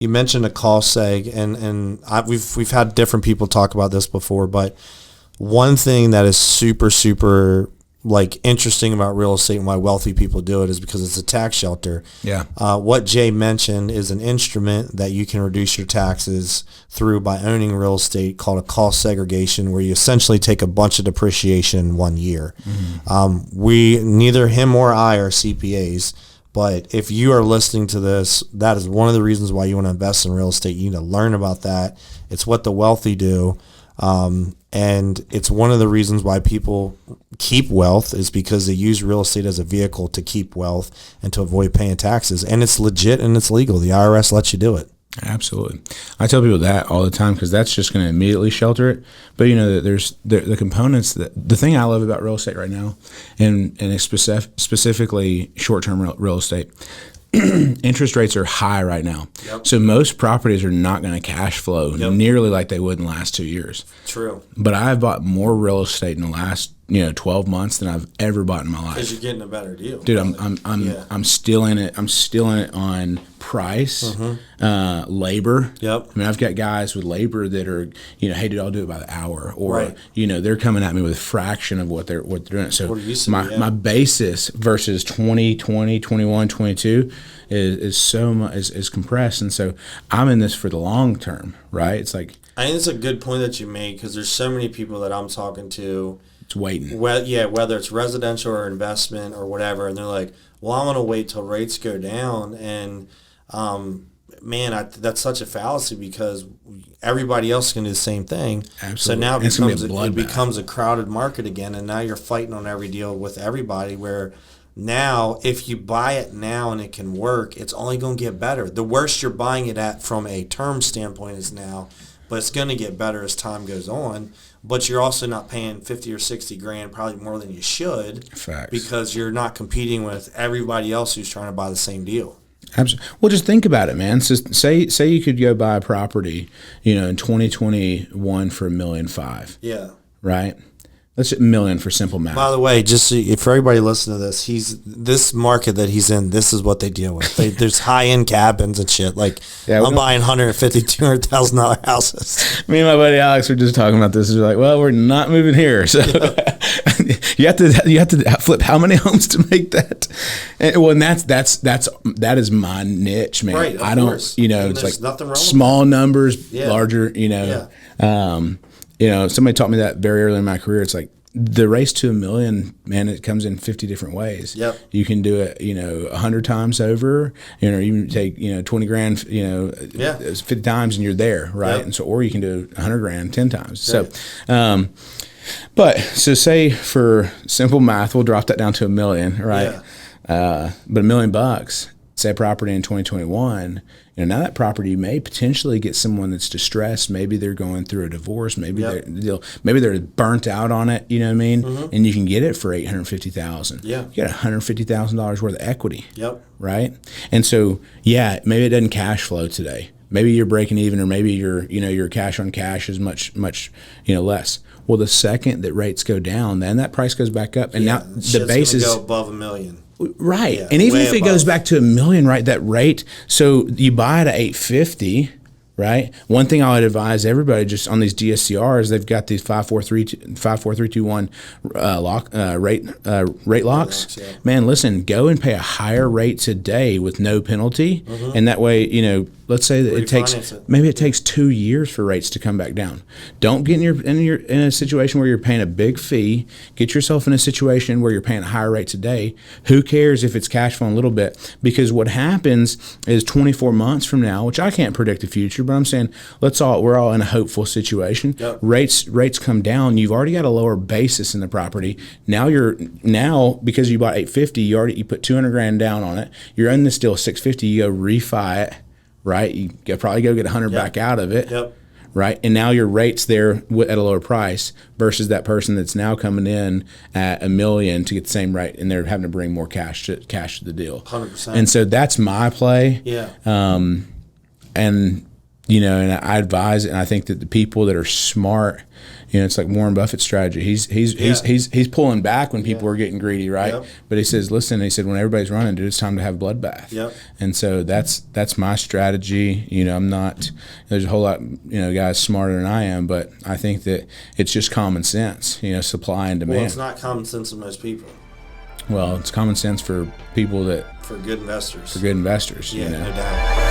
You mentioned a cost seg, we've had different people talk about this before, but one thing that is super, super like interesting about real estate and why wealthy people do it is because it's a tax shelter. Yeah. What Jay mentioned is an instrument that you can reduce your taxes through by owning real estate called a cost segregation, where you essentially take a bunch of depreciation 1 year. Neither him or I are CPAs, but if you are listening to this, that is one of the reasons why you want to invest in real estate. You need to learn about that. It's what the wealthy do. And it's one of the reasons why people keep wealth is because they use real estate as a vehicle to keep wealth and to avoid paying taxes. And it's legit and it's legal. The IRS lets you do it. Absolutely. I tell people that all the time because that's just going to immediately shelter it. But, there's the components. The thing I love about real estate right now, and specifically short-term real estate, interest rates are high right now. Yep. So most properties are not going to cash flow nearly like they would in the last 2 years. True. But I've bought more real estate in the last 12 months than I've ever bought in my life. Because you're getting a better deal. Dude, I'm still in it. I'm still in it on price, labor. Yep. I mean, I've got guys with labor that are, hey, dude, I'll do it by the hour, or right. They're coming at me with a fraction of what they're doing. So my basis versus 2020, 21, 22 is so much is compressed, and so I'm in this for the long term, right? It's like I think it's a good point that you made because there's so many people that I'm talking to. It's waiting. Whether it's residential or investment or whatever, and they're like, well, I'm going to wait till rates go down. And, that's such a fallacy because everybody else can do the same thing. Absolutely. So now it becomes a crowded market again, and now you're fighting on every deal with everybody where now if you buy it now and it can work, it's only going to get better. The worst you're buying it at from a term standpoint is now, but it's going to get better as time goes on. But you're also not paying 50 or 60 grand, probably more than you should. Facts. Because you're not competing with everybody else who's trying to buy the same deal. Absolutely. Well, just think about it, man. So say you could go buy a property, in 2021 for $1.5 million. Yeah. Right? Let's $1 million for simple math. By the way, just so if everybody listening to this, this market that he's in, this is what they deal with. There's high-end cabins and shit. I'm buying $150,000, $200,000 houses. Me and my buddy Alex were just talking about this. We're like, well, we're not moving here. So you have to flip how many homes to make that? And that is my niche, man. Right, I don't, course. it's like nothing wrong small numbers, larger, Yeah. Somebody taught me that very early in my career. It's like the race to $1 million, man, it comes in 50 different ways. Yep. You can do it, 100 times over, you take, 20 grand, 50 times and you're there. Right. Yep. And so, or you can do 100 grand 10 times. Right. So, so say for simple math, we'll drop that down to $1 million. Right. Yeah. But $1 million, say property in 2021, now that property may potentially get someone that's distressed. Maybe they're going through a divorce. Maybe they're burnt out on it. You know what I mean? Mm-hmm. And you can get it for $850,000. Yeah, you got $150,000 worth of equity. Yep. Right. And so maybe it doesn't cash flow today. Maybe you're breaking even, or maybe your cash on cash is much less. Well, the second that rates go down, then that price goes back up, and now the base is go above $1 million. Right. Yeah, and even if it goes back to $1 million, right, that rate, so you buy it at $850, right? One thing I would advise everybody just on these DSCRs, they've got these 54321 rate locks. Yeah. Man, listen, go and pay a higher rate today with no penalty, and that way, let's say that it takes 2 years for rates to come back down. Don't get in a situation where you're paying a big fee. Get yourself in a situation where you're paying a higher rate today. Who cares if it's cash flowing a little bit? Because what happens is 24 months from now, which I can't predict the future, but I'm saying we're all in a hopeful situation. Yep. Rates come down. You've already got a lower basis in the property. Now because you bought $850, you put 200 grand down on it. You're in this deal $650. You go refi it. Right, you probably go get 100 back out of it. Yep. Right, and now your rate's there at a lower price versus that person that's now coming in at $1 million to get the same rate, and they're having to bring more cash to the deal. 100%. And so that's my play. Yeah. And And I advise it, and I think that the people that are smart, it's like Warren Buffett's strategy. He's pulling back when people are getting greedy, right? Yep. But he says, listen, he said, when everybody's running, dude, it's time to have a bloodbath. Yep. And so that's my strategy. I'm not. There's a whole lot, guys smarter than I am, but I think that it's just common sense. Supply and demand. Well, it's not common sense to most people. Well, it's common sense for people for good investors. For good investors. Yeah, no doubt.